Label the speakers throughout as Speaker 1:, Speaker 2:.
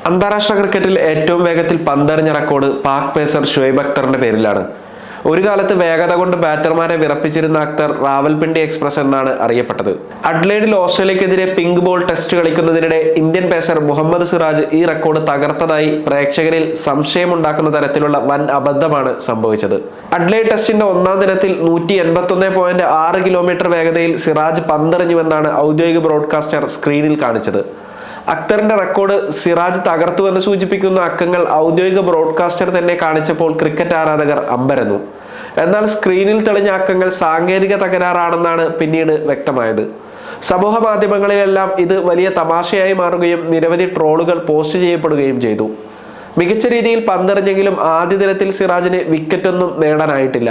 Speaker 1: അന്താരാഷ്ട്ര ക്രിക്കറ്റിൽ ഏറ്റവും വേഗത്തിൽ പന്തെറിഞ്ഞ റെക്കോർഡ് പാക് പേസർ ഷുഐബ് അക്തറിന്റെ പേരിലാണ്. ഒരു കാലത്ത് വേഗത കൊണ്ട് ബാറ്റർമാരെ വിറപ്പിച്ചിരുന്ന അക്തർ റാവൽപിണ്ടി എക്സ്പ്രസ് എന്നാണ് അറിയപ്പെട്ടത്. അഡ്ലേഡിൽ ഓസ്ട്രേലിയക്കെതിരെ പിങ്ക് ബോൾ ടെസ്റ്റ് കളിക്കുന്നതിനിടെ ഇന്ത്യൻ പേസർ മുഹമ്മദ് സിറാജ് ഈ റെക്കോർഡ് തകർത്തതായി പ്രേക്ഷകരിൽ സംശയമുണ്ടാക്കുന്ന തരത്തിലുള്ള വൻ അബദ്ധമാണ് സംഭവിച്ചത്. അഡ്ലേഡ് ടെസ്റ്റിന്റെ ഒന്നാം ദിനത്തിൽ 181.6 കിലോമീറ്റർ വേഗതയിൽ സിറാജ് പന്തെറിഞ്ഞുവെന്നാണ് ഔദ്യോഗിക ബ്രോഡ്കാസ്റ്റർ സ്ക്രീനിൽ കാണിച്ചത്. അക്തറിന്റെ റെക്കോർഡ് സിറാജ് തകർത്തുവെന്ന് സൂചിപ്പിക്കുന്ന അക്കങ്ങൾ ഔദ്യോഗിക ബ്രോഡ്കാസ്റ്റർ തന്നെ കാണിച്ചപ്പോൾ ക്രിക്കറ്റ് ആരാധകർ അമ്പരന്നു. എന്നാൽ സ്ക്രീനിൽ തെളിഞ്ഞ അക്കങ്ങൾ സാങ്കേതിക തകരാറാണെന്നാണ് പിന്നീട് വ്യക്തമായത്. സമൂഹ മാധ്യമങ്ങളിലെല്ലാം ഇത് വലിയ തമാശയായി മാറുകയും നിരവധി ട്രോളുകൾ പോസ്റ്റ് ചെയ്യപ്പെടുകയും ചെയ്തു. മികച്ച രീതിയിൽ പന്തെറിഞ്ഞെങ്കിലും ആദ്യ ദിനത്തിൽ സിറാജിന് വിക്കറ്റൊന്നും നേടാനായിട്ടില്ല.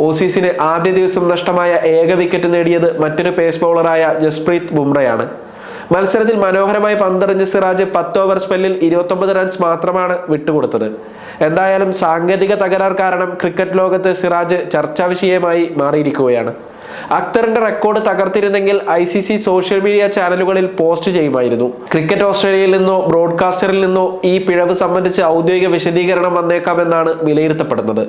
Speaker 1: ഓസീസിന് ആദ്യ ദിവസം നഷ്ടമായ ഏക വിക്കറ്റ് നേടിയത് മറ്റൊരു പേസ് ബൗളറായ ജസ്പ്രീത് ബുംറയാണ്. മത്സരത്തിൽ മനോഹരമായി പന്തെറിഞ്ഞ സിറാജ് 10 ഓവർ സ്പെല്ലിൽ 29 റൺസ് മാത്രമാണ് വിട്ടുകൊടുത്തത്. എന്തായാലും സാങ്കേതിക തകരാർ കാരണം ക്രിക്കറ്റ് ലോകത്ത് സിറാജ് ചർച്ചാ വിഷയമായി മാറിയിരിക്കുകയാണ്. അക്തറിന്റെ റെക്കോർഡ് തകർത്തിരുന്നെങ്കിൽ ICC സോഷ്യൽ മീഡിയ ചാനലുകളിൽ പോസ്റ്റ് ചെയ്യുമായിരുന്നു. ക്രിക്കറ്റ് ഓസ്ട്രേലിയയിൽ നിന്നോ ബ്രോഡ്കാസ്റ്ററിൽ നിന്നോ ഈ പിഴവ് സംബന്ധിച്ച് ഔദ്യോഗിക വിശദീകരണം വന്നേക്കാമെന്നാണ് വിലയിരുത്തപ്പെടുന്നത്.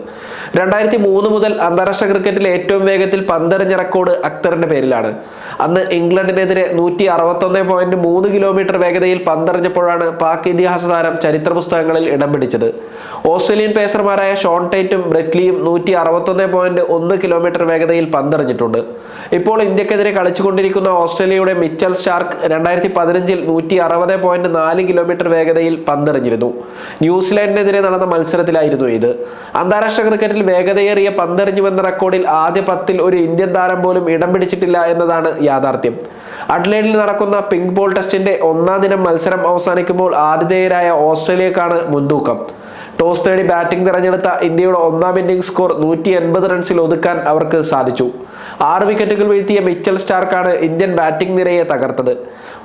Speaker 1: 2003 മുതൽ അന്താരാഷ്ട്ര ക്രിക്കറ്റിൽ ഏറ്റവും വേഗത്തിൽ പന്തെറിഞ്ഞ റെക്കോർഡ് അക്തറിന്റെ പേരിലാണ്. അന്ന് ഇംഗ്ലണ്ടിനെതിരെ 161.3 കിലോമീറ്റർ വേഗതയിൽ പന്തെറിഞ്ഞപ്പോഴാണ് പാക് ഇതിഹാസ താരം ചരിത്ര പുസ്തകങ്ങളിൽ ഇടം പിടിച്ചത്. ഓസ്ട്രേലിയൻ പേസർമാരായ ഷോൺ ടൈറ്റും ബ്രെറ്റ്ലിയും 161.1 കിലോമീറ്റർ വേഗതയിൽ പന്തെറിഞ്ഞിട്ടുണ്ട്. ഇപ്പോൾ ഇന്ത്യക്കെതിരെ കളിച്ചുകൊണ്ടിരിക്കുന്ന ഓസ്ട്രേലിയയുടെ മിച്ചൽ സ്റ്റാർക്ക് 2015 160.4 കിലോമീറ്റർ വേഗതയിൽ പന്തെറിഞ്ഞിരുന്നു. ന്യൂസിലാൻഡിനെതിരെ നടന്ന മത്സരത്തിലായിരുന്നു ഇത്. അന്താരാഷ്ട്ര ക്രിക്കറ്റിൽ വേഗതയേറിയ പന്തെറിഞ്ഞുവെന്ന റെക്കോർഡിൽ ആദ്യ 10 ഒരു ഇന്ത്യൻ താരം പോലും ഇടം പിടിച്ചിട്ടില്ല എന്നതാണ് യാഥാർത്ഥ്യം. അഡ്ലേഡിൽ നടക്കുന്ന പിങ്ക് ബോൾ ടെസ്റ്റിന്റെ ഒന്നാം ദിനം മത്സരം അവസാനിക്കുമ്പോൾ ആതിഥേയരായ ഓസ്ട്രേലിയക്കാണ് മുൻതൂക്കം. ടോസ് നേടി ബാറ്റിംഗ് തിരഞ്ഞെടുത്ത ഇന്ത്യയുടെ ഒന്നാം ഇന്നിംഗ്സ് സ്കോർ 180 റൺസിൽ ഒതുക്കാൻ അവർക്ക് സാധിച്ചു. 6 വിക്കറ്റുകൾ വീഴ്ത്തിയ മിച്ചൽ സ്റ്റാർക്കാണ് ഇന്ത്യൻ ബാറ്റിംഗ് നിരയെ തകർത്തത്.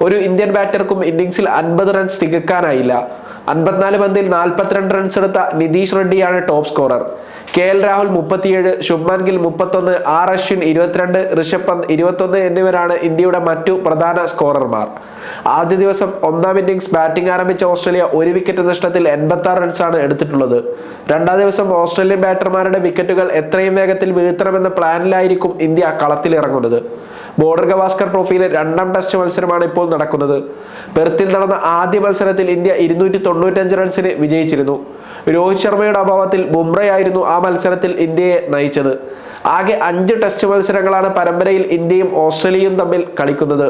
Speaker 1: ഒരു ഇന്ത്യൻ ബാറ്റർക്കും ഇന്നിംഗ്സിൽ 50 റൺസ് തികക്കാനായില്ല. 54 പന്തിൽ 42 റൺസ് എടുത്ത നിതീഷ് റെഡ്ഡിയാണ് top scorer. KL Rahul 37, Shubman Gill 31, R Ashwin 22, Rishabh Pant 21 എന്നിവരാണ് ഇന്ത്യയുടെ മറ്റു പ്രധാന സ്കോറർമാർ. ആദ്യ ദിവസം ഒന്നാം ഇന്നിംഗ്സ് ബാറ്റിംഗ് ആരംഭിച്ച ഓസ്ട്രേലിയ 1 വിക്കറ്റ് നഷ്ടത്തിൽ 86 റൺസാണ് എടുത്തിട്ടുള്ളത്. രണ്ടാം ദിവസം ഓസ്ട്രേലിയൻ ബാറ്റർമാരുടെ വിക്കറ്റുകൾ എത്രയും വേഗത്തിൽ വീഴ്ത്തണമെന്ന പ്ലാനിലായിരിക്കും ഇന്ത്യ കളത്തിലിറങ്ങുന്നത്. ബോർഡർ ഗവാസ്കർ ട്രോഫിയിലെ 2ാം ടെസ്റ്റ് മത്സരമാണ് ഇപ്പോൾ നടക്കുന്നത്. പെർത്തിൽ നടന്ന ആദ്യ മത്സരത്തിൽ ഇന്ത്യ 295 റൺസിന് വിജയിച്ചിരുന്നു. രോഹിത് ശർമ്മയുടെ അഭാവത്തിൽ ബുംറയായിരുന്നു ആ മത്സരത്തിൽ ഇന്ത്യയെ നയിച്ചത്. ആകെ 5 ടെസ്റ്റ് മത്സരങ്ങളാണ് പരമ്പരയിൽ ഇന്ത്യയും ഓസ്ട്രേലിയയും തമ്മിൽ കളിക്കുന്നത്.